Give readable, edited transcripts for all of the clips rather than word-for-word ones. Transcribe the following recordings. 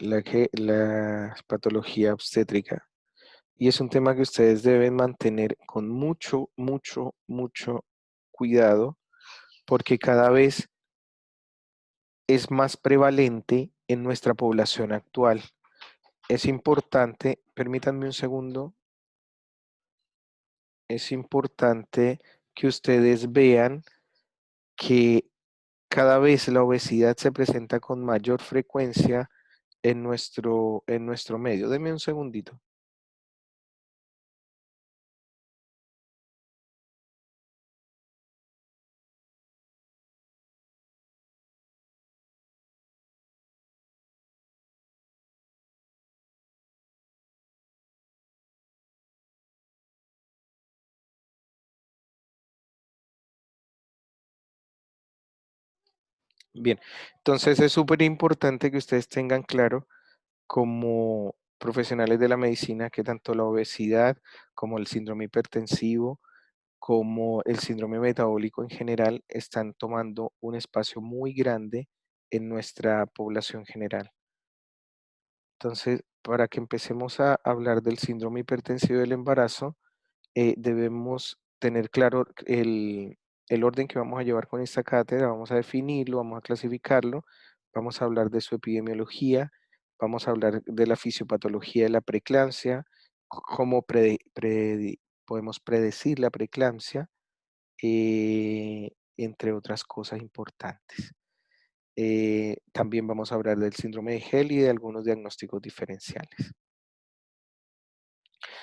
la patología obstétrica. Y es un tema que ustedes deben mantener con mucho, mucho, mucho cuidado, porque cada vez es más prevalente en nuestra población actual. Es importante, permítanme un segundo, es importante que ustedes vean que cada vez la obesidad se presenta con mayor frecuencia en nuestro medio. Deme un segundito. Bien, entonces es súper importante que ustedes tengan claro como profesionales de la medicina que tanto la obesidad como el síndrome hipertensivo, como el síndrome metabólico en general, están tomando un espacio muy grande en nuestra población general. Entonces, para que empecemos a hablar del síndrome hipertensivo del embarazo, debemos tener claro el orden que vamos a llevar con esta cátedra, vamos a definirlo, vamos a clasificarlo, vamos a hablar de su epidemiología, vamos a hablar de la fisiopatología de la preeclampsia, cómo podemos predecir la preeclampsia, entre otras cosas importantes. También vamos a hablar del síndrome de Hell y de algunos diagnósticos diferenciales.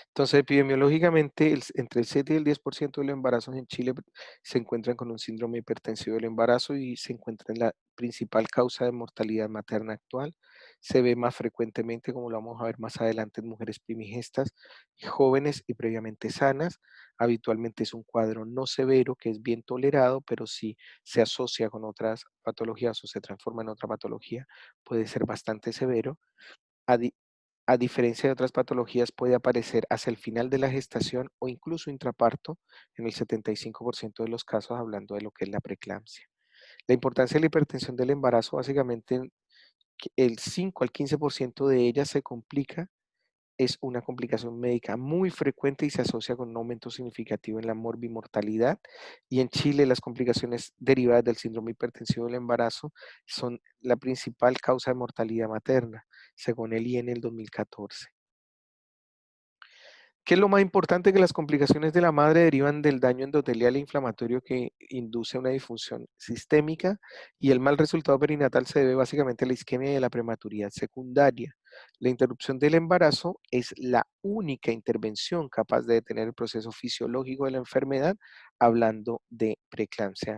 Entonces, epidemiológicamente, entre el 7 y el 10% de los embarazos en Chile se encuentran con un síndrome hipertensivo del embarazo y se encuentra en la principal causa de mortalidad materna actual. Se ve más frecuentemente, como lo vamos a ver más adelante, en mujeres primigestas, jóvenes y previamente sanas. Habitualmente es un cuadro no severo que es bien tolerado, pero si se asocia con otras patologías o se transforma en otra patología, puede ser bastante severo. Adi- a diferencia de otras patologías, puede aparecer hacia el final de la gestación o incluso intraparto en el 75% de los casos, hablando de lo que es la preeclampsia. La importancia de la hipertensión del embarazo, básicamente el 5 al 15% de ella se complica, es una complicación médica muy frecuente y se asocia con un aumento significativo en la morbimortalidad. Y en Chile las complicaciones derivadas del síndrome hipertensivo del embarazo son la principal causa de mortalidad materna, según el INE en el 2014. ¿Qué es lo más importante? Que las complicaciones de la madre derivan del daño endotelial e inflamatorio que induce una disfunción sistémica, y el mal resultado perinatal se debe básicamente a la isquemia y a la prematuridad secundaria. La interrupción del embarazo es la única intervención capaz de detener el proceso fisiológico de la enfermedad, hablando de preeclampsia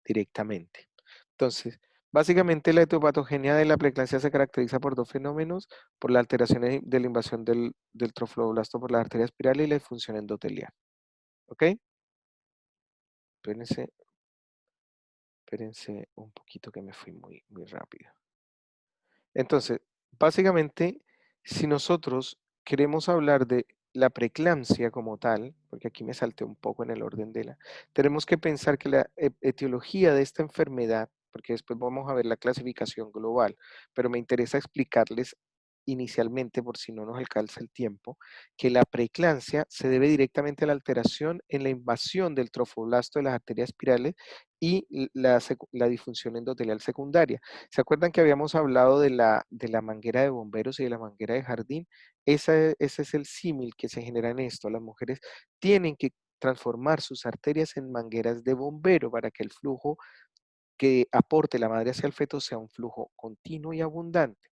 directamente. Entonces, básicamente la etiopatogenia de la preeclampsia se caracteriza por dos fenómenos: por la alteración de la invasión del trofloblasto por la arteria espiral y la disfunción endotelial. ¿Ok? Espérense, espérense un poquito que me fui muy, muy rápido. Entonces, básicamente, si nosotros queremos hablar de la preeclampsia como tal, porque aquí me salté un poco en el orden de tenemos que pensar que la etiología de esta enfermedad, porque después vamos a ver la clasificación global, pero me interesa explicarles inicialmente, por si no nos alcanza el tiempo, que la preeclampsia se debe directamente a la alteración en la invasión del trofoblasto de las arterias espirales y la disfunción endotelial secundaria. ¿Se acuerdan que habíamos hablado de la manguera de bomberos y de la manguera de jardín? Ese es el símil que se genera en esto. Las mujeres tienen que transformar sus arterias en mangueras de bombero para que el flujo que aporte la madre hacia el feto sea un flujo continuo y abundante.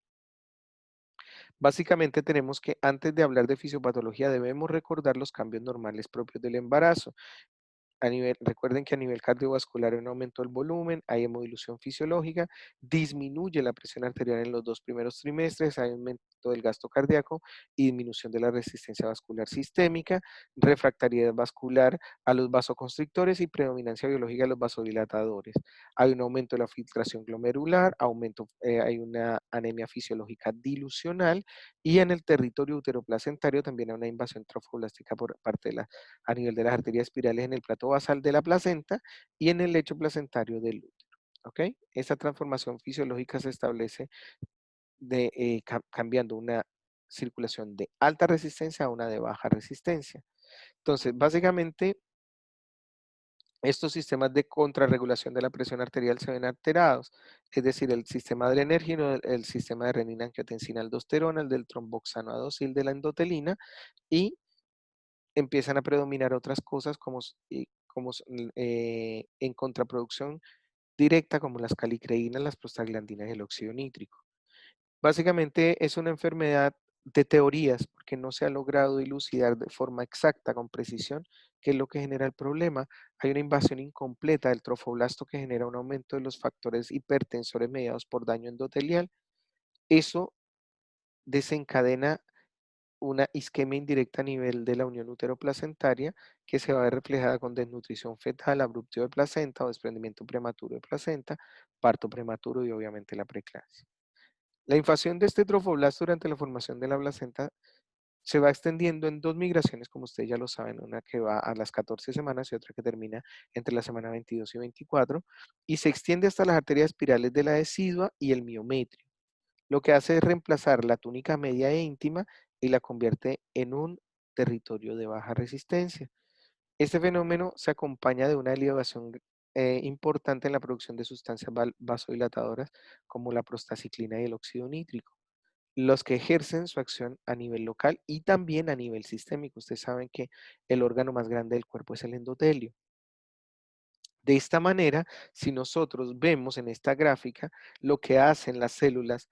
Básicamente tenemos que, antes de hablar de fisiopatología, debemos recordar los cambios normales propios del embarazo. Recuerden que a nivel cardiovascular hay un aumento del volumen, hay hemodilución fisiológica, disminuye la presión arterial en los 2 primeros trimestres, hay aumento del gasto cardíaco y disminución de la resistencia vascular sistémica, refractariedad vascular a los vasoconstrictores y predominancia biológica de los vasodilatadores. Hay un aumento de la filtración glomerular, hay una anemia fisiológica dilucional, y en el territorio uteroplacentario también hay una invasión trofoblástica por parte de a nivel de las arterias espirales en el plato basal de la placenta y en el lecho placentario del útero. ¿Ok? Esta transformación fisiológica se establece cambiando una circulación de alta resistencia a una de baja resistencia. Entonces, básicamente, estos sistemas de contrarregulación de la presión arterial se ven alterados, es decir, el sistema adrenérgino, el sistema de renina, angiotensina, aldosterona, el del tromboxano adosil de la endotelina, y empiezan a predominar otras cosas en contraproducción directa, como las calicreínas, las prostaglandinas y el óxido nítrico. Básicamente es una enfermedad de teorías, porque no se ha logrado dilucidar de forma exacta, con precisión, qué es lo que genera el problema. Hay una invasión incompleta del trofoblasto que genera un aumento de los factores hipertensores mediados por daño endotelial. Eso desencadena una isquemia indirecta a nivel de la unión uteroplacentaria, que se va a ver reflejada con desnutrición fetal, abruptio de placenta o desprendimiento prematuro de placenta, parto prematuro y obviamente la preeclampsia. La invasión de este trofoblasto durante la formación de la placenta se va extendiendo en dos migraciones, como ustedes ya lo saben, una que va a las 14 semanas y otra que termina entre la semana 22 y 24, y se extiende hasta las arterias espirales de la decidua y el miometrio. Lo que hace es reemplazar la túnica media e íntima y la convierte en un territorio de baja resistencia. Este fenómeno se acompaña de una elevación importante en la producción de sustancias vasodilatadoras como la prostaciclina y el óxido nítrico, los que ejercen su acción a nivel local y también a nivel sistémico. Ustedes saben que el órgano más grande del cuerpo es el endotelio. De esta manera, si nosotros vemos en esta gráfica lo que hacen las células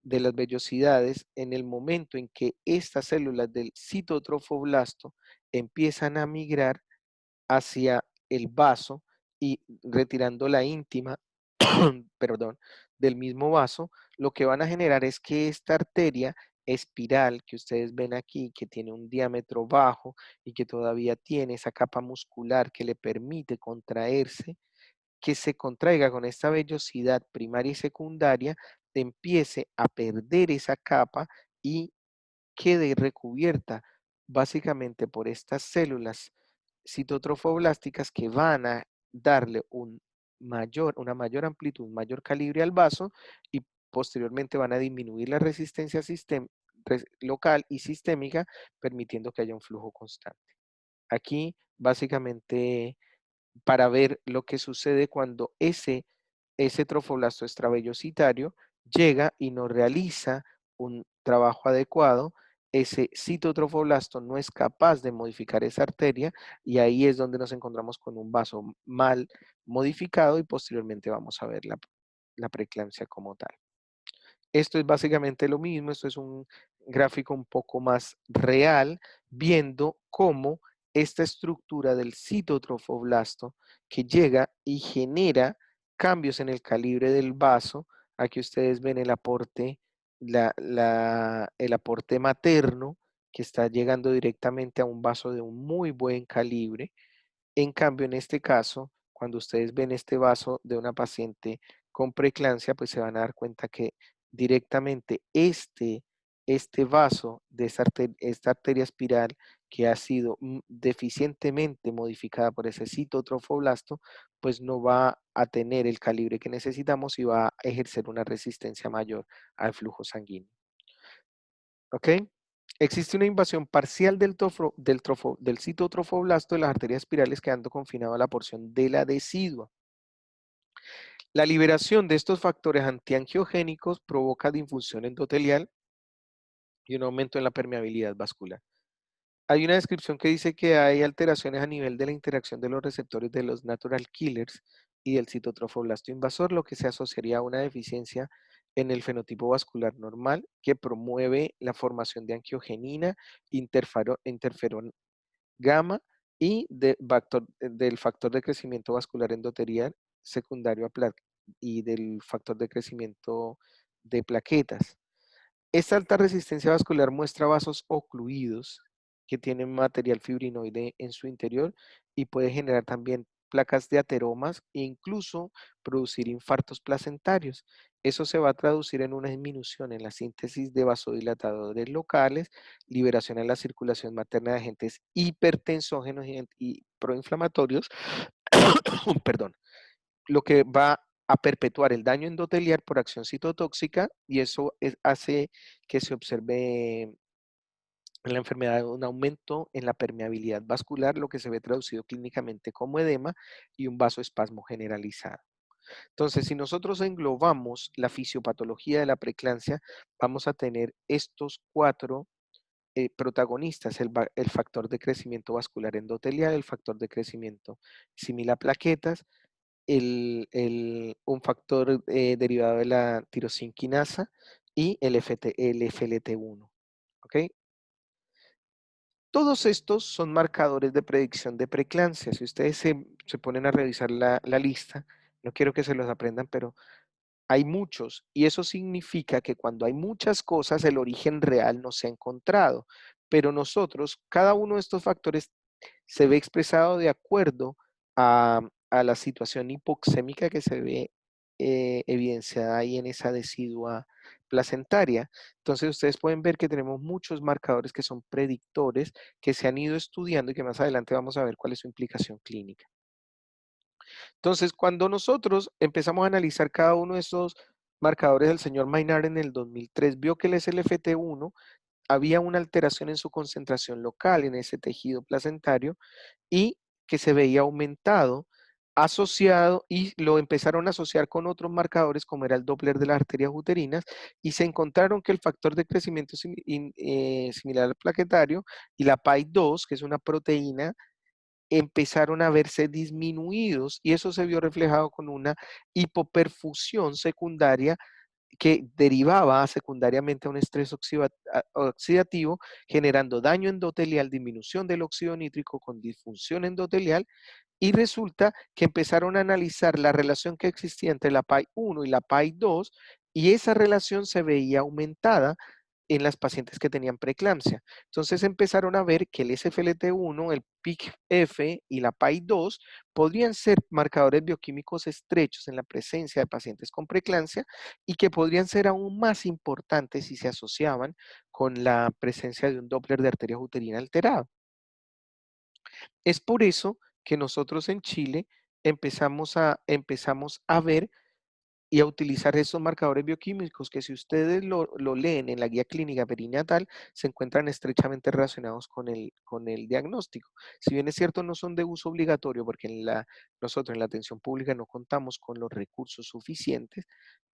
de las vellosidades en el momento en que estas células del citotrofoblasto empiezan a migrar hacia el vaso y retirando la íntima, perdón, del mismo vaso, lo que van a generar es que esta arteria espiral que ustedes ven aquí, que tiene un diámetro bajo y que todavía tiene esa capa muscular que le permite contraerse, que se contraiga con esta vellosidad primaria y secundaria, empiece a perder esa capa y quede recubierta básicamente por estas células citotrofoblásticas que van a darle una mayor amplitud, un mayor calibre al vaso y posteriormente van a disminuir la resistencia local y sistémica, permitiendo que haya un flujo constante. Aquí básicamente para ver lo que sucede cuando ese trofoblasto extravellositario llega y no realiza un trabajo adecuado, ese citotrofoblasto no es capaz de modificar esa arteria y ahí es donde nos encontramos con un vaso mal modificado y posteriormente vamos a ver la preeclampsia como tal. Esto es básicamente lo mismo, esto es un gráfico un poco más real, viendo cómo esta estructura del citotrofoblasto que llega y genera cambios en el calibre del vaso. Aquí ustedes ven el aporte, el aporte materno que está llegando directamente a un vaso de un muy buen calibre. En cambio, en este caso, cuando ustedes ven este vaso de una paciente con preeclampsia, pues se van a dar cuenta que directamente este vaso de esta arteria espiral que ha sido deficientemente modificada por ese citotrofoblasto, pues no va a tener el calibre que necesitamos y va a ejercer una resistencia mayor al flujo sanguíneo. ¿Ok? Existe una invasión parcial del citotrofoblasto de las arterias espirales, quedando confinado a la porción de la decidua. La liberación de estos factores antiangiogénicos provoca difusión endotelial y un aumento en la permeabilidad vascular. Hay una descripción que dice que hay alteraciones a nivel de la interacción de los receptores de los natural killers y del citotrofoblasto invasor, lo que se asociaría a una deficiencia en el fenotipo vascular normal que promueve la formación de angiogenina, interferón gamma y del factor de crecimiento vascular endotelial secundario y del factor de crecimiento de plaquetas. Esta alta resistencia vascular muestra vasos ocluidos que tienen material fibrinoide en su interior y puede generar también placas de ateromas e incluso producir infartos placentarios. Eso se va a traducir en una disminución en la síntesis de vasodilatadores locales, liberación en la circulación materna de agentes hipertensógenos y proinflamatorios, perdón, lo que va a perpetuar el daño endotelial por acción citotóxica y eso hace que se observe en la enfermedad un aumento en la permeabilidad vascular, lo que se ve traducido clínicamente como edema y un vasoespasmo generalizado. Entonces, si nosotros englobamos la fisiopatología de la preeclampsia, vamos a tener estos cuatro protagonistas, el factor de crecimiento vascular endotelial, el factor de crecimiento similar a plaquetas, un factor derivado de la tirosinquinasa y el FLT1. ¿Ok? Todos estos son marcadores de predicción de preeclampsia. Si ustedes se ponen a revisar la lista, no quiero que se los aprendan, pero hay muchos, y eso significa que cuando hay muchas cosas, el origen real no se ha encontrado. Pero nosotros, cada uno de estos factores se ve expresado de acuerdo a la situación hipoxémica que se ve evidenciada ahí en esa decidua placentaria. Entonces ustedes pueden ver que tenemos muchos marcadores que son predictores, que se han ido estudiando y que más adelante vamos a ver cuál es su implicación clínica. Entonces, cuando nosotros empezamos a analizar cada uno de esos marcadores, el señor Maynard en el 2003 vio que el SLFT1 había una alteración en su concentración local en ese tejido placentario y que se veía aumentado, asociado, y lo empezaron a asociar con otros marcadores como era el Doppler de las arterias uterinas, y se encontraron que el factor de crecimiento similar al plaquetario y la PAI2, que es una proteína, empezaron a verse disminuidos y eso se vio reflejado con una hipoperfusión secundaria que derivaba secundariamente a un estrés oxidativo, generando daño endotelial, disminución del óxido nítrico con disfunción endotelial, y resulta que empezaron a analizar la relación que existía entre la PAI-1 y la PAI-2 y esa relación se veía aumentada en las pacientes que tenían preeclampsia. Entonces empezaron a ver que el SFLT1, el PIC-F y la PAI-2 podrían ser marcadores bioquímicos estrechos en la presencia de pacientes con preeclampsia y que podrían ser aún más importantes si se asociaban con la presencia de un Doppler de arteria uterina alterado. Es por eso que nosotros en Chile empezamos a ver y a utilizar esos marcadores bioquímicos que si ustedes lo leen en la guía clínica perinatal, se encuentran estrechamente relacionados con el diagnóstico. Si bien es cierto, no son de uso obligatorio porque nosotros en la atención pública no contamos con los recursos suficientes,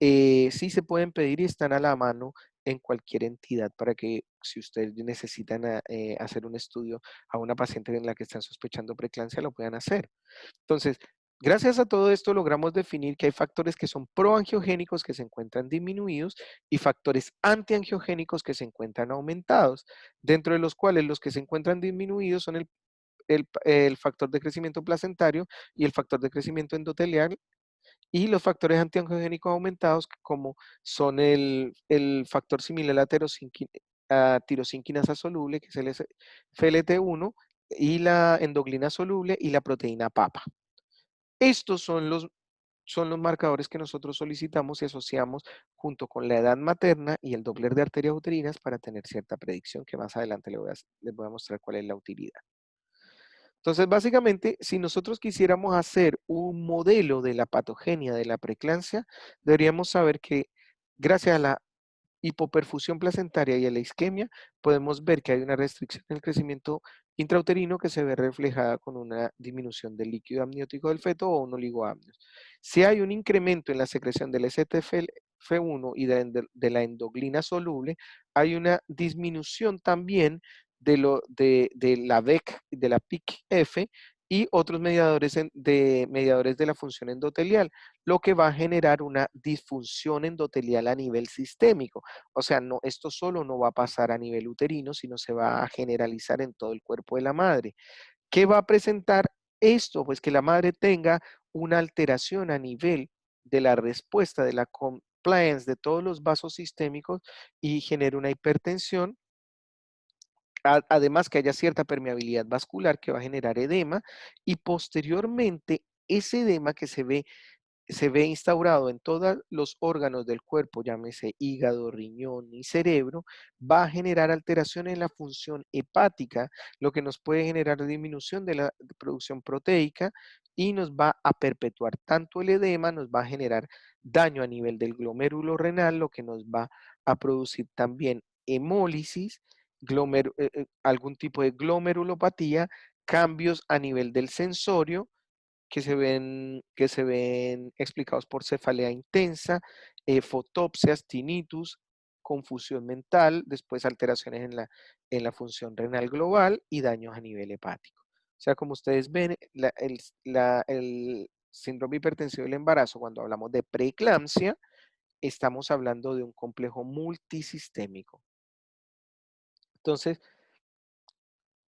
sí se pueden pedir y están a la mano en cualquier entidad para que si ustedes necesitan hacer un estudio a una paciente en la que están sospechando preeclampsia, lo puedan hacer. Entonces, gracias a todo esto logramos definir que hay factores que son proangiogénicos que se encuentran disminuidos y factores antiangiogénicos que se encuentran aumentados, dentro de los cuales los que se encuentran disminuidos son el factor de crecimiento placentario y el factor de crecimiento endotelial, y los factores antiangiogénicos aumentados como son el factor similar a tirosinquinasa soluble, que es el FLT1, y la endoglina soluble y la proteína PAPA. Estos son los marcadores que nosotros solicitamos y asociamos junto con la edad materna y el Doppler de arterias uterinas para tener cierta predicción que más adelante les voy a mostrar cuál es la utilidad. Entonces, básicamente, si nosotros quisiéramos hacer un modelo de la patogenia de la preeclampsia, deberíamos saber que gracias a la hipoperfusión placentaria y a la isquemia, podemos ver que hay una restricción en el crecimiento intrauterino que se ve reflejada con una disminución del líquido amniótico del feto o un oligoamnios. Si hay un incremento en la secreción del STF1 y de la endoglina soluble, hay una disminución también de la VEC, de la PIC-F y otros mediadores de la función endotelial, lo que va a generar una disfunción endotelial a nivel sistémico. O sea, no, esto solo no va a pasar a nivel uterino, sino se va a generalizar en todo el cuerpo de la madre. ¿Qué va a presentar esto? Pues que la madre tenga una alteración a nivel de la respuesta de la compliance de todos los vasos sistémicos y genere una hipertensión. Además que haya cierta permeabilidad vascular que va a generar edema y posteriormente ese edema que se ve se ve instaurado en todos los órganos del cuerpo, llámese hígado, riñón y cerebro, va a generar alteraciones en la función hepática, lo que nos puede generar disminución de la producción proteica y nos va a perpetuar tanto el edema, nos va a generar daño a nivel del glomérulo renal, lo que nos va a producir también hemólisis, algún tipo de glomerulopatía, cambios a nivel del sensorio que se ven explicados por cefalea intensa, fotopsias, tinnitus, confusión mental, después alteraciones en la función renal global y daños a nivel hepático. O sea, como ustedes ven, el síndrome hipertensivo del embarazo, cuando hablamos de preeclampsia, estamos hablando de un complejo multisistémico. Entonces,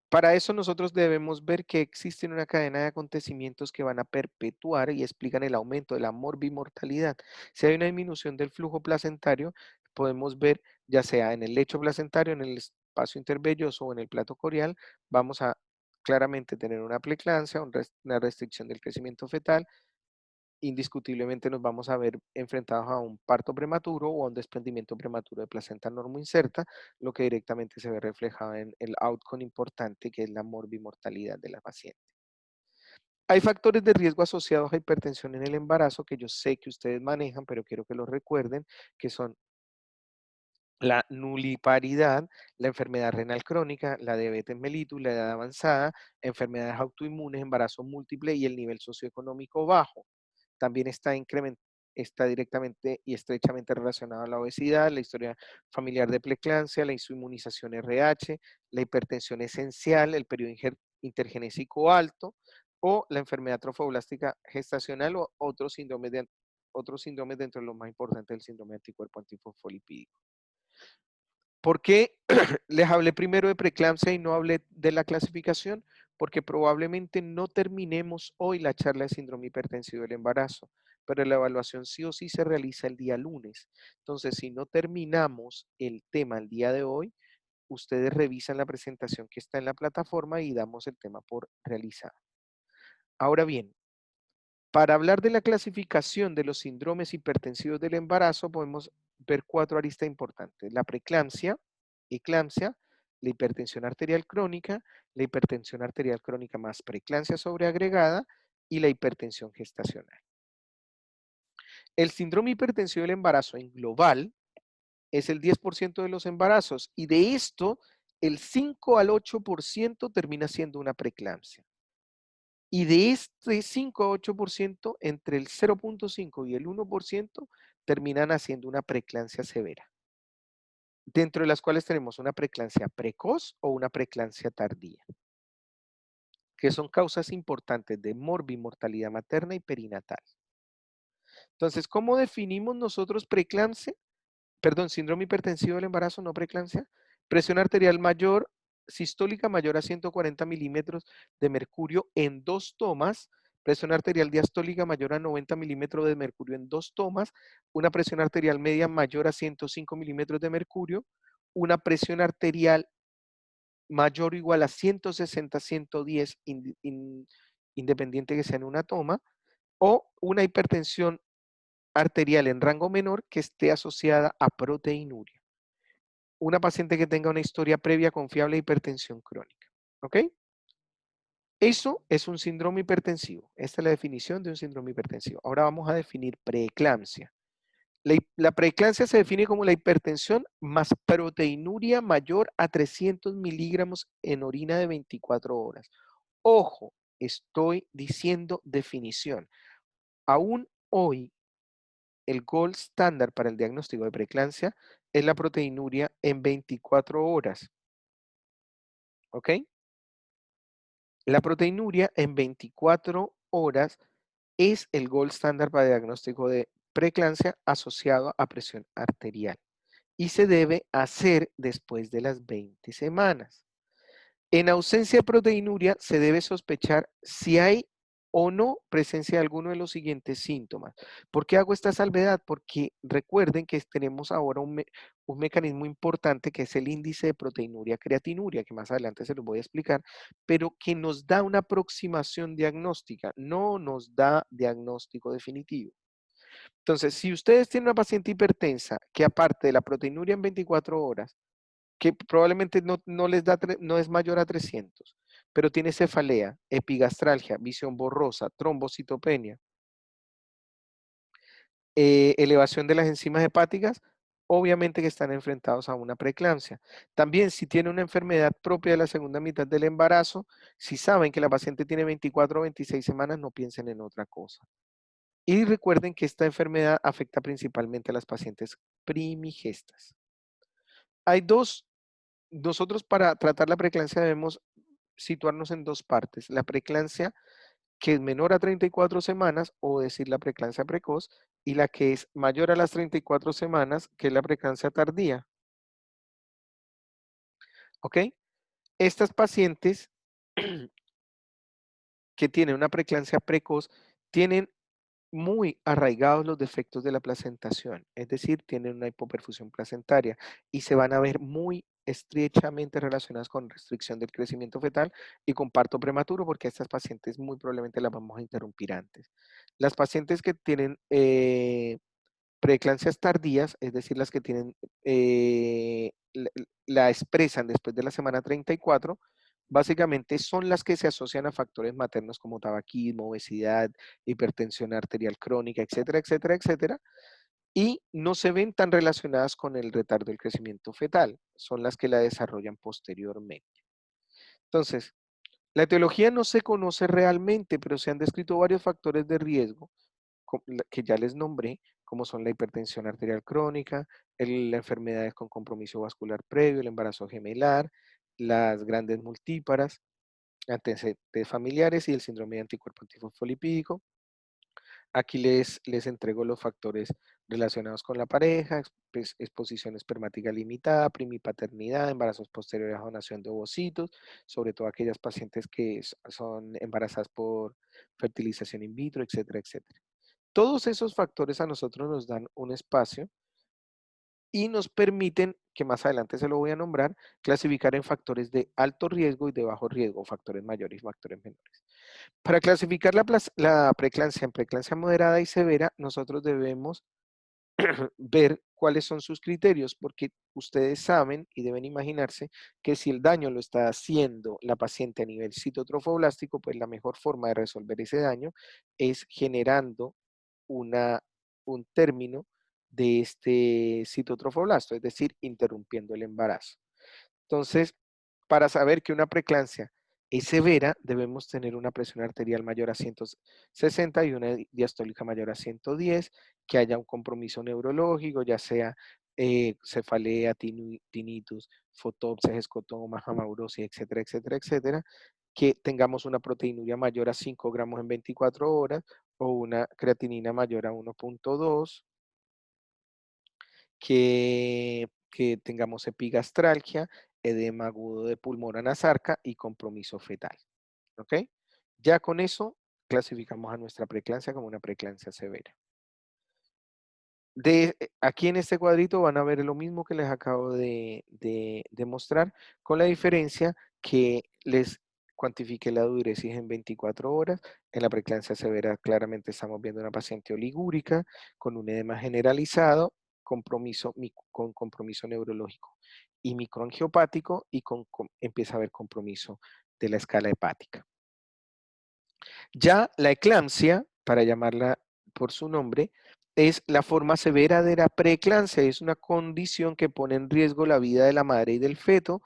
para eso nosotros debemos ver que existe una cadena de acontecimientos que van a perpetuar y explican el aumento de la morbimortalidad. Si hay una disminución del flujo placentario, podemos ver ya sea en el lecho placentario, en el espacio intervelloso o en el plato corial, vamos a claramente tener una preeclampsia, una restricción del crecimiento fetal. Indiscutiblemente nos vamos a ver enfrentados a un parto prematuro o a un desprendimiento prematuro de placenta normoinserta, lo que directamente se ve reflejado en el outcome importante que es la morbimortalidad de la paciente. Hay factores de riesgo asociados a hipertensión en el embarazo que yo sé que ustedes manejan, pero quiero que los recuerden, que son la nuliparidad, la enfermedad renal crónica, la diabetes mellitus, la edad avanzada, enfermedades autoinmunes, embarazo múltiple y el nivel socioeconómico bajo. También está directamente y estrechamente relacionado a la obesidad, la historia familiar de preeclampsia, la inmunización RH, la hipertensión esencial, el periodo intergenésico alto o la enfermedad trofoblástica gestacional o otros síndromes dentro de los más importantes del síndrome de anticuerpo antifosfolipídico. ¿Por qué les hablé primero de preeclampsia y no hablé de la clasificación? Porque probablemente no terminemos hoy la charla de síndrome hipertensivo del embarazo, pero la evaluación sí o sí se realiza el día lunes. Entonces, si no terminamos el tema el día de hoy, ustedes revisan la presentación que está en la plataforma y damos el tema por realizado. Ahora bien, para hablar de la clasificación de los síndromes hipertensivos del embarazo, podemos ver 4 aristas importantes: la preeclampsia, eclampsia, la hipertensión arterial crónica, la hipertensión arterial crónica más preeclampsia sobreagregada y la hipertensión gestacional. El síndrome hipertensivo del embarazo en global es el 10% de los embarazos y de esto el 5 al 8% termina siendo una preeclampsia. Y de este 5 a 8%, entre el 0.5 y el 1% terminan haciendo una preeclampsia severa, dentro de las cuales tenemos una preeclampsia precoz o una preeclampsia tardía, que son causas importantes de morbimortalidad materna y perinatal. Entonces, ¿cómo definimos nosotros preeclampsia? Perdón, síndrome hipertensivo del embarazo, no preeclampsia. Presión arterial mayor, sistólica mayor a 140 milímetros de mercurio en 2 tomas. Presión arterial diastólica mayor a 90 milímetros de mercurio en 2 tomas. Una presión arterial media mayor a 105 milímetros de mercurio. Una presión arterial mayor o igual a 160-110 independiente que sea en una toma. O una hipertensión arterial en rango menor que esté asociada a proteinuria. Una paciente que tenga una historia previa confiable de hipertensión crónica. ¿Ok? Eso es un síndrome hipertensivo. Esta es la definición de un síndrome hipertensivo. Ahora vamos a definir preeclampsia. La preeclampsia se define como la hipertensión más proteinuria mayor a 300 miligramos en orina de 24 horas. Ojo, estoy diciendo definición. Aún hoy, el gold estándar para el diagnóstico de preeclampsia es la proteinuria en 24 horas. ¿Ok? La proteinuria en 24 horas es el gold estándar para diagnóstico de preeclampsia asociado a presión arterial y se debe hacer después de las 20 semanas. En ausencia de proteinuria, se debe sospechar si hay o no presencia de alguno de los siguientes síntomas. ¿Por qué hago esta salvedad? Porque recuerden que tenemos ahora un mecanismo importante que es el índice de proteinuria creatinuria, que más adelante se los voy a explicar, pero que nos da una aproximación diagnóstica, no nos da diagnóstico definitivo. Entonces, si ustedes tienen una paciente hipertensa que aparte de la proteinuria en 24 horas, que probablemente no les da, no es mayor a 300, pero tiene cefalea, epigastralgia, visión borrosa, trombocitopenia, elevación de las enzimas hepáticas, obviamente que están enfrentados a una preeclampsia. También si tiene una enfermedad propia de la segunda mitad del embarazo, si saben que la paciente tiene 24 o 26 semanas, no piensen en otra cosa. Y recuerden que esta enfermedad afecta principalmente a las pacientes primigestas. Hay dos, nosotros para tratar la preeclampsia debemos situarnos en dos partes. La preeclampsia que es menor a 34 semanas, o decir la preeclampsia precoz, y la que es mayor a las 34 semanas, que es la preeclampsia tardía. ¿Ok? Estas pacientes que tienen una preeclampsia precoz tienen muy arraigados los defectos de la placentación, es decir, tienen una hipoperfusión placentaria y se van a ver muy estrechamente relacionadas con restricción del crecimiento fetal y con parto prematuro, porque a estas pacientes muy probablemente las vamos a interrumpir antes. Las pacientes que tienen preeclampsias tardías, es decir, las que tienen, la expresan después de la semana 34, básicamente son las que se asocian a factores maternos como tabaquismo, obesidad, hipertensión arterial crónica, etcétera, etcétera, etcétera, y no se ven tan relacionadas con el retardo del crecimiento fetal, son las que la desarrollan posteriormente. Entonces, la etiología no se conoce realmente, pero se han descrito varios factores de riesgo que ya les nombré, como son la hipertensión arterial crónica, las enfermedades con compromiso vascular previo, el embarazo gemelar, las grandes multíparas, antecedentes familiares y el síndrome de anticuerpo antifosfolipídico. Aquí les entrego los factores relacionados con la pareja, exposición espermática limitada, primipaternidad, embarazos posteriores a donación de ovocitos, sobre todo aquellas pacientes que son embarazadas por fertilización in vitro, etcétera, etcétera. Todos esos factores a nosotros nos dan un espacio y nos permiten, que más adelante se lo voy a nombrar, clasificar en factores de alto riesgo y de bajo riesgo, factores mayores y factores menores. Para clasificar la preeclampsia en preeclampsia moderada y severa, nosotros debemos ver cuáles son sus criterios, porque ustedes saben y deben imaginarse que si el daño lo está haciendo la paciente a nivel citotrofoblástico, pues la mejor forma de resolver ese daño es generando una, un término de este citotrofoblasto, es decir, interrumpiendo el embarazo. Entonces, para saber que una preeclampsia es severa, debemos tener una presión arterial mayor a 160 y una diastólica mayor a 110, que haya un compromiso neurológico, ya sea cefalea, tinnitus, fotopsia, escotoma, amaurosis, etcétera, etcétera, etcétera, que tengamos una proteinuria mayor a 5 gramos en 24 horas o una creatinina mayor a 1.2, que tengamos epigastralgia, edema agudo de pulmón anasarca y compromiso fetal. ¿Ok? Ya con eso clasificamos a nuestra preeclampsia como una preeclampsia severa. Aquí en este cuadrito van a ver lo mismo que les acabo de mostrar, con la diferencia que les cuantifique la diuresis en 24 horas. En la preeclampsia severa claramente estamos viendo una paciente oligúrica con un edema generalizado, con compromiso neurológico y microangiopático y empieza a haber compromiso de la escala hepática. Ya la eclampsia, para llamarla por su nombre, es la forma severa de la preeclampsia. Es una condición que pone en riesgo la vida de la madre y del feto,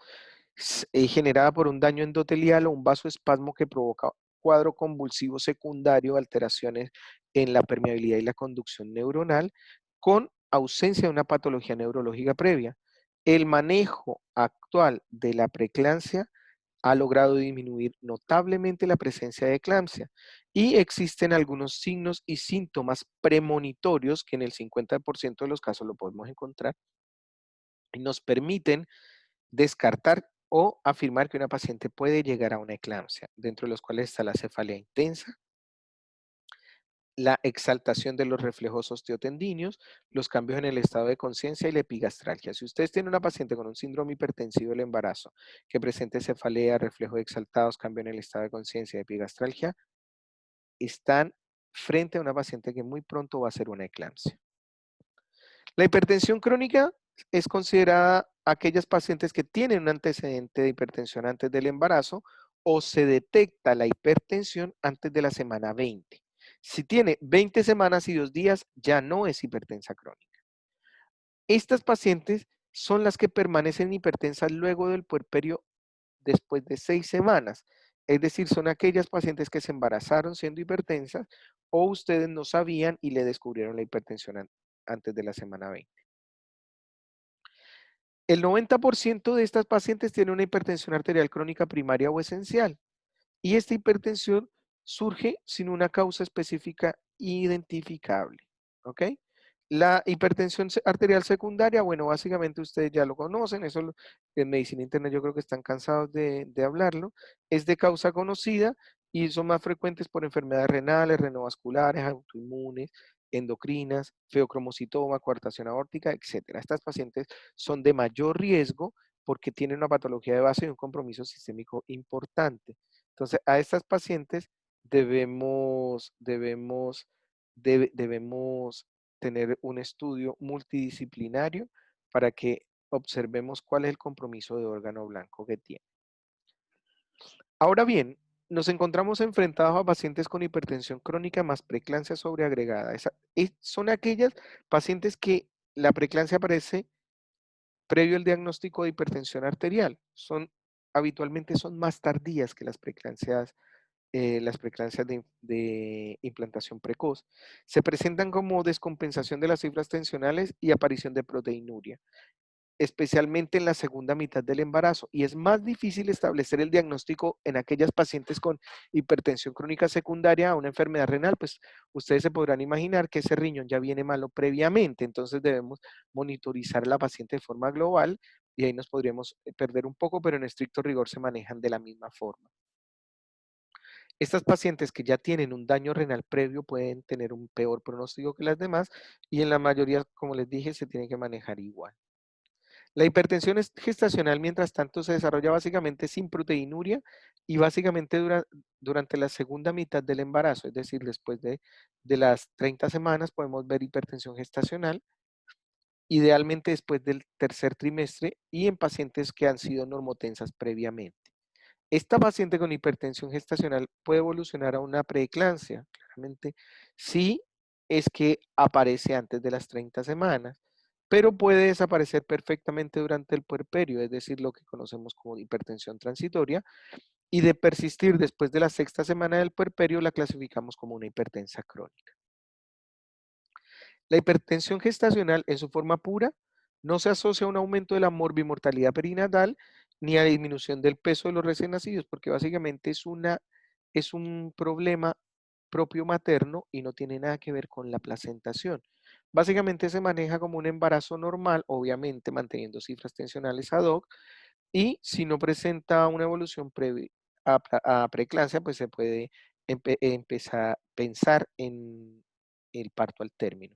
generada por un daño endotelial o un vasoespasmo que provoca cuadro convulsivo secundario, alteraciones en la permeabilidad y la conducción neuronal, con ausencia de una patología neurológica previa. El manejo actual de la preeclampsia ha logrado disminuir notablemente la presencia de eclampsia y existen algunos signos y síntomas premonitorios que en el 50% de los casos lo podemos encontrar y nos permiten descartar o afirmar que una paciente puede llegar a una eclampsia, dentro de los cuales está la cefalea intensa, la exaltación de los reflejos osteotendíneos, los cambios en el estado de conciencia y la epigastralgia. Si ustedes tienen una paciente con un síndrome hipertensivo del embarazo que presente cefalea, reflejos exaltados, cambio en el estado de conciencia y epigastralgia, están frente a una paciente que muy pronto va a hacer una eclampsia. La hipertensión crónica es considerada aquellas pacientes que tienen un antecedente de hipertensión antes del embarazo o se detecta la hipertensión antes de la semana 20. Si tiene 20 semanas y 2 días, ya no es hipertensa crónica. Estas pacientes son las que permanecen hipertensas luego del puerperio después de 6 semanas. Es decir, son aquellas pacientes que se embarazaron siendo hipertensas o ustedes no sabían y le descubrieron la hipertensión antes de la semana 20. El 90% de estas pacientes tiene una hipertensión arterial crónica primaria o esencial y esta hipertensión surge sin una causa específica identificable, ¿ok? La hipertensión arterial secundaria, bueno, básicamente ustedes ya lo conocen, eso en medicina interna yo creo que están cansados de hablarlo, es de causa conocida y son más frecuentes por enfermedades renales, renovasculares, autoinmunes, endocrinas, feocromocitoma, coartación aórtica, etcétera. Estas pacientes son de mayor riesgo porque tienen una patología de base y un compromiso sistémico importante. Entonces, a estas pacientes debemos tener un estudio multidisciplinario para que observemos cuál es el compromiso de órgano blanco que tiene. Ahora bien, nos encontramos enfrentados a pacientes con hipertensión crónica más preeclampsia sobreagregada. Son aquellas pacientes que la preeclampsia aparece previo al diagnóstico de hipertensión arterial. Habitualmente son más tardías que las preeclampsias de implantación precoz. Se presentan como descompensación de las cifras tensionales y aparición de proteinuria, especialmente en la segunda mitad del embarazo. Y es más difícil establecer el diagnóstico en aquellas pacientes con hipertensión crónica secundaria a una enfermedad renal, pues ustedes se podrán imaginar que ese riñón ya viene malo previamente, entonces debemos monitorizar a la paciente de forma global y ahí nos podríamos perder un poco, pero en estricto rigor se manejan de la misma forma. Estas pacientes que ya tienen un daño renal previo pueden tener un peor pronóstico que las demás y en la mayoría, como les dije, se tiene que manejar igual. La hipertensión gestacional, mientras tanto, se desarrolla básicamente sin proteinuria y básicamente durante la segunda mitad del embarazo, es decir, después de las 30 semanas podemos ver hipertensión gestacional, idealmente después del tercer trimestre y en pacientes que han sido normotensas previamente. Esta paciente con hipertensión gestacional puede evolucionar a una preeclampsia, claramente, si es que aparece antes de las 30 semanas, pero puede desaparecer perfectamente durante el puerperio, es decir, lo que conocemos como hipertensión transitoria, y de persistir después de la sexta semana del puerperio la clasificamos como una hipertensa crónica. La hipertensión gestacional en su forma pura no se asocia a un aumento de la morbimortalidad perinatal ni a disminución del peso de los recién nacidos, porque básicamente es un problema propio materno y no tiene nada que ver con la placentación. Básicamente se maneja como un embarazo normal, obviamente manteniendo cifras tensionales ad hoc, y si no presenta una evolución previa a preeclampsia, pues se puede empezar a pensar en el parto al término.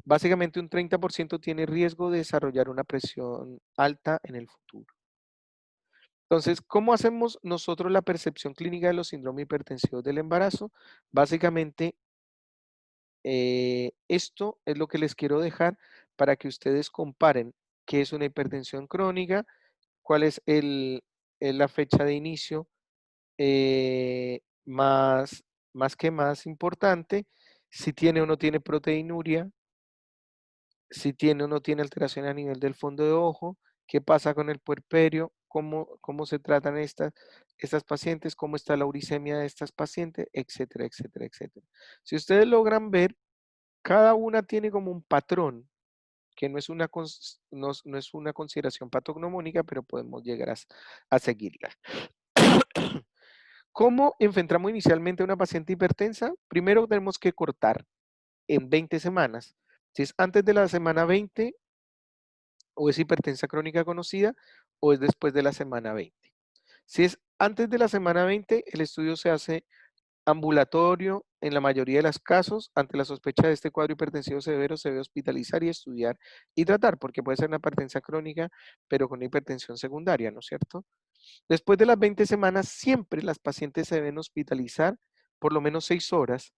Básicamente un 30% tiene riesgo de desarrollar una presión alta en el futuro. Entonces, ¿cómo hacemos nosotros la percepción clínica de los síndromes hipertensivos del embarazo? Básicamente, esto es lo que les quiero dejar para que ustedes comparen qué es una hipertensión crónica, cuál es la fecha de inicio más, más importante, si tiene o no tiene proteinuria, si tiene o no tiene alteración a nivel del fondo de ojo, qué pasa con el puerperio, cómo se tratan estas pacientes, cómo está la uricemia de estas pacientes, etcétera, etcétera, etcétera. Si ustedes logran ver, cada una tiene como un patrón, que no es una consideración patognomónica, pero podemos llegar a seguirla. ¿Cómo enfrentamos inicialmente a una paciente hipertensa? Primero tenemos que cortar en 20 semanas. Si es antes de la semana 20, o es hipertensa crónica conocida, o es después de la semana 20. Si es antes de la semana 20, el estudio se hace ambulatorio en la mayoría de los casos. Ante la sospecha de este cuadro hipertensivo severo, se debe hospitalizar y estudiar y tratar, porque puede ser una hipertensa crónica, pero con hipertensión secundaria, ¿no es cierto? Después de las 20 semanas, siempre las pacientes se deben hospitalizar por lo menos 6 horas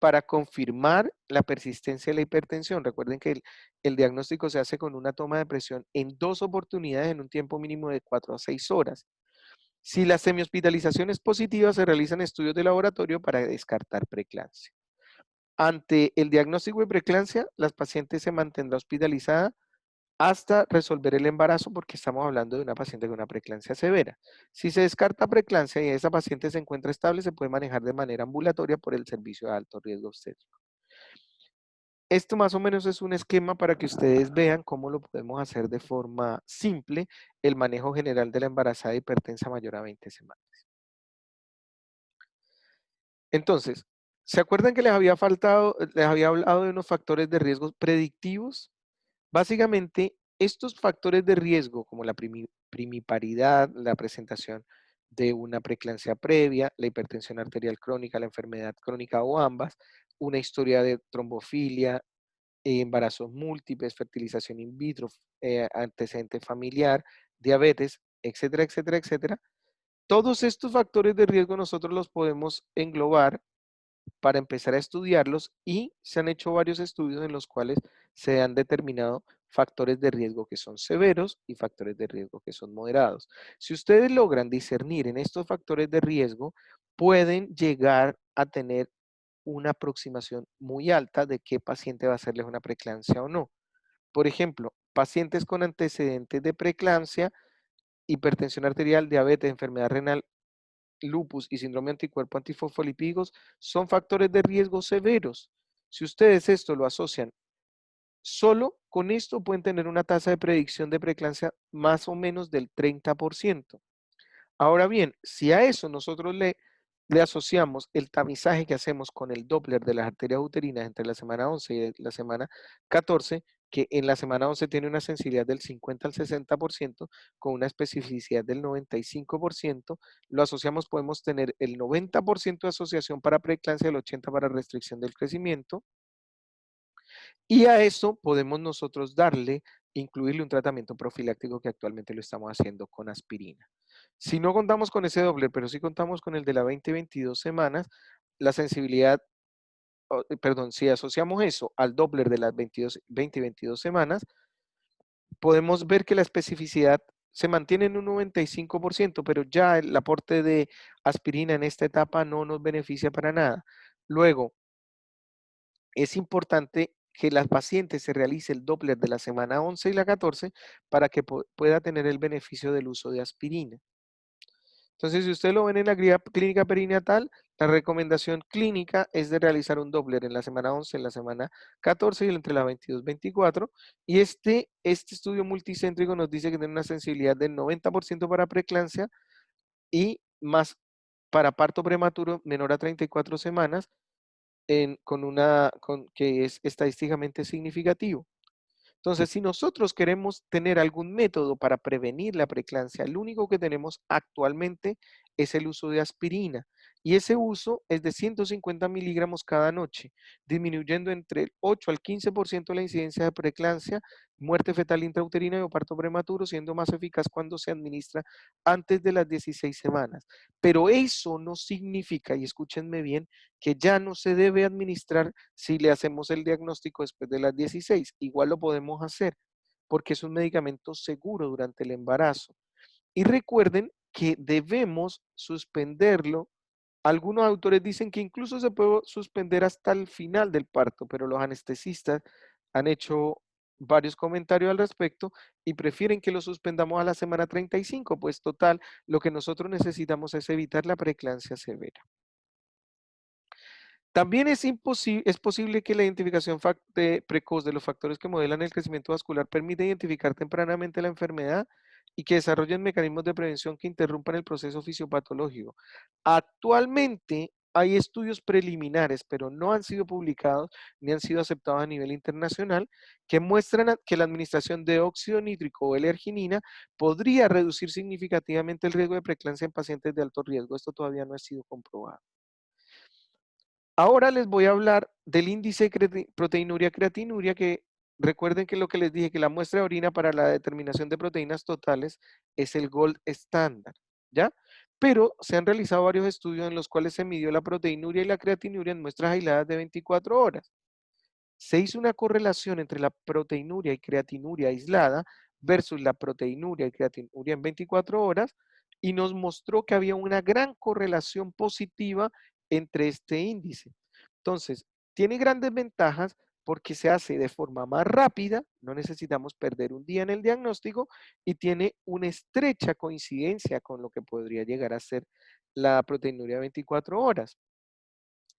para confirmar la persistencia de la hipertensión. Recuerden que el diagnóstico se hace con una toma de presión en 2 oportunidades en un tiempo mínimo de 4 a 6 horas. Si la semihospitalización es positiva, se realizan estudios de laboratorio para descartar preeclampsia. Ante el diagnóstico de preeclampsia, las pacientes se mantendrá hospitalizada hasta resolver el embarazo, porque estamos hablando de una paciente con una preeclampsia severa. Si se descarta preeclampsia y esa paciente se encuentra estable, se puede manejar de manera ambulatoria por el servicio de alto riesgo obstétrico. Esto más o menos es un esquema para que ustedes vean cómo lo podemos hacer de forma simple, el manejo general de la embarazada hipertensa mayor a 20 semanas. Entonces, ¿se acuerdan que les había hablado de unos factores de riesgo predictivos? Básicamente, estos factores de riesgo, como la primiparidad, la presentación de una preeclampsia previa, la hipertensión arterial crónica, la enfermedad crónica o ambas, una historia de trombofilia, embarazos múltiples, fertilización in vitro, antecedente familiar, diabetes, etcétera, etcétera, etcétera. Todos estos factores de riesgo nosotros los podemos englobar para empezar a estudiarlos y se han hecho varios estudios en los cuales se han determinado factores de riesgo que son severos y factores de riesgo que son moderados. Si ustedes logran discernir en estos factores de riesgo, pueden llegar a tener una aproximación muy alta de qué paciente va a hacerles una preeclampsia o no. Por ejemplo, pacientes con antecedentes de preeclampsia, hipertensión arterial, diabetes, enfermedad renal, lupus y síndrome anticuerpo antifosfolipídicos son factores de riesgo severos. Si ustedes esto lo asocian, solo con esto pueden tener una tasa de predicción de preeclampsia más o menos del 30%. Ahora bien, si a eso nosotros le asociamos el tamizaje que hacemos con el Doppler de las arterias uterinas entre la semana 11 y la semana 14, que en la semana 11 tiene una sensibilidad del 50 al 60% con una especificidad del 95%, lo asociamos, podemos tener el 90% de asociación para preeclampsia, el 80% para restricción del crecimiento, y a eso podemos nosotros incluirle un tratamiento profiláctico que actualmente lo estamos haciendo con aspirina. Si no contamos con ese doble, pero sí contamos con el de la 20 y 22 semanas, la sensibilidad, perdón, si asociamos eso al Doppler de las 20 y 22 semanas, podemos ver que la especificidad se mantiene en un 95%, pero ya el aporte de aspirina en esta etapa no nos beneficia para nada. Luego, es importante que las pacientes se realice el Doppler de la semana 11 y la 14 para que pueda tener el beneficio del uso de aspirina. Entonces, si ustedes lo ven en la guía clínica perinatal, la recomendación clínica es de realizar un Doppler en la semana 11, en la semana 14 y entre la 22 y 24. Y este estudio multicéntrico nos dice que tiene una sensibilidad del 90% para preeclampsia y más para parto prematuro menor a 34 semanas, que es estadísticamente significativo. Entonces, si nosotros queremos tener algún método para prevenir la preeclampsia, el único que tenemos actualmente es el uso de aspirina. Y ese uso es de 150 miligramos cada noche, disminuyendo entre el 8 al 15% la incidencia de preeclampsia, muerte fetal intrauterina o parto prematuro, siendo más eficaz cuando se administra antes de las 16 semanas. Pero eso no significa, y escúchenme bien, que ya no se debe administrar si le hacemos el diagnóstico después de las 16. Igual lo podemos hacer porque es un medicamento seguro durante el embarazo. Y recuerden que debemos suspenderlo. Algunos autores dicen que incluso se puede suspender hasta el final del parto, pero los anestesistas han hecho varios comentarios al respecto y prefieren que lo suspendamos a la semana 35, pues total, lo que nosotros necesitamos es evitar la preeclampsia severa. También es posible que la identificación precoz de los factores que modelan el crecimiento vascular permita identificar tempranamente la enfermedad y que desarrollen mecanismos de prevención que interrumpan el proceso fisiopatológico. Actualmente hay estudios preliminares, pero no han sido publicados ni han sido aceptados a nivel internacional, que muestran que la administración de óxido nítrico o L-arginina podría reducir significativamente el riesgo de preeclampsia en pacientes de alto riesgo. Esto todavía no ha sido comprobado. Ahora les voy a hablar del índice proteinuria-creatinuria, que recuerden que lo que les dije, que la muestra de orina para la determinación de proteínas totales es el gold estándar, ¿ya? Pero se han realizado varios estudios en los cuales se midió la proteinuria y la creatinuria en muestras aisladas de 24 horas. Se hizo una correlación entre la proteinuria y creatinuria aislada versus la proteinuria y creatinuria en 24 horas y nos mostró que había una gran correlación positiva entre este índice. Entonces, tiene grandes ventajas porque se hace de forma más rápida, no necesitamos perder un día en el diagnóstico y tiene una estrecha coincidencia con lo que podría llegar a ser la proteinuria 24 horas.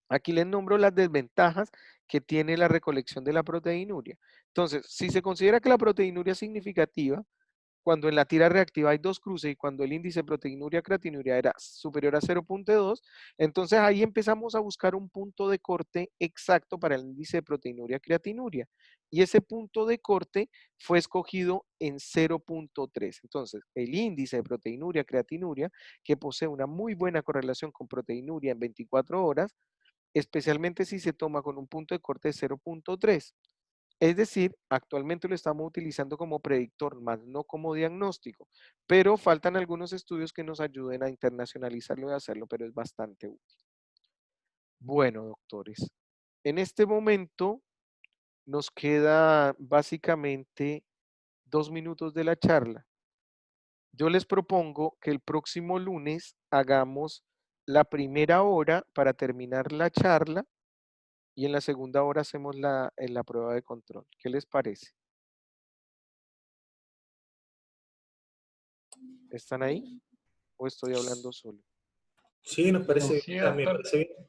Aquí les nombro las desventajas que tiene la recolección de la proteinuria. Entonces, si se considera que la proteinuria es significativa, cuando en la tira reactiva hay dos cruces y cuando el índice proteinuria-creatinuria era superior a 0.2, entonces ahí empezamos a buscar un punto de corte exacto para el índice de proteinuria-creatinuria. Y ese punto de corte fue escogido en 0.3. Entonces, el índice de proteinuria-creatinuria, que posee una muy buena correlación con proteinuria en 24 horas, especialmente si se toma con un punto de corte de 0.3. Es decir, actualmente lo estamos utilizando como predictor, más no como diagnóstico, pero faltan algunos estudios que nos ayuden a internacionalizarlo y hacerlo, pero es bastante útil. Bueno, doctores, en este momento nos queda básicamente 2 minutos de la charla. Yo les propongo que el próximo lunes hagamos la primera hora para terminar la charla y en la segunda hora hacemos la prueba de control. ¿Qué les parece? ¿Están ahí? ¿O estoy hablando solo? Sí, nos parece Sí, bien, también me doctor. parece bien.